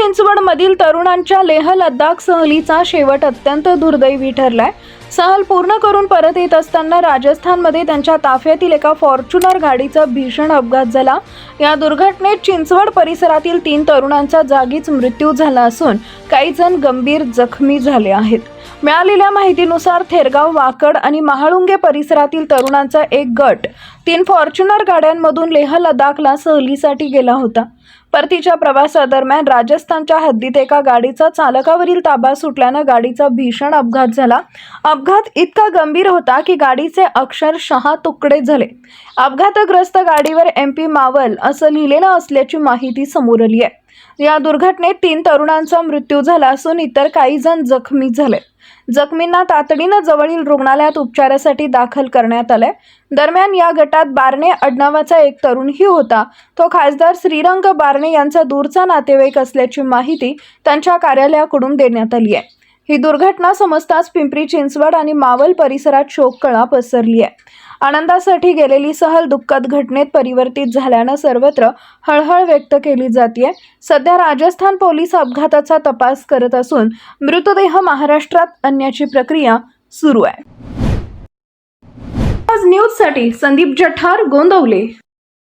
चिंचवडमधील तरुणांच्या लेह लडाख सहलीचा शेवट अत्यंत दुर्दैवी ठरलाय। सहल पूर्ण करून परत येत असताना राजस्थानमध्ये त्यांच्या ताफ्यातील एका फॉर्च्युनर गाडीचा भीषण अपघात झाला। या दुर्घटनेत चिंचवड परिसरातील 3 तरुणांचा जागीच मृत्यू झाला असून काही जण गंभीर जखमी झाले आहेत। मिळालेल्या माहितीनुसार थेरगाव, वाकड आणि महाळुंगे परिसरातील तरुणांचा एक गट 3 फॉर्च्युनर गाड्यांमधून लेह लडाखला सहलीसाठी गेला होता। परतीच्या प्रवासादरम्यान राजस्थानच्या हद्दीत एका गाडीचा चालकावरील ताबा सुटल्याने गाडीचा भीषण अपघात झाला। अपघात इतका गंभीर होता की गाडीचे अक्षरशः तुकडे झाले। अपघातग्रस्त गाडीवर MP मावल असं लिहिलेलं असल्याची माहिती समोर आली आहे। या दुर्घटनेत 3 तरुणांचा मृत्यू झाला असून इतर काही जण जखमी झाले। जखमींना तातडीने जवळील रुग्णालयात उपचारासाठी दाखल करण्यात आले। दरम्यान या गटात बारणे आडनावाचा एक तरुणही होता। तो खासदार श्रीरंग बारणे यांचा दूरचा नातेवाईक असल्याची माहिती त्यांच्या कार्यालयाकडून देण्यात आली आहे। ही दुर्घटना समजताच पिंपरी चिंचवड आणि मावल परिसरात शोककळा पसरली आहे। आनंदासाठी गेलेली सहल दुःखद घटनेत परिवर्तित झाल्याने सर्वत्र हळहळ व्यक्त केली जाते। सध्या राजस्थान पोलीस अपघाताचा तपास करत असून मृतदेह महाराष्ट्रात आणण्याची प्रक्रिया सुरू आहे। आज न्यूजसाठी संदीप जठार, गोंदवले।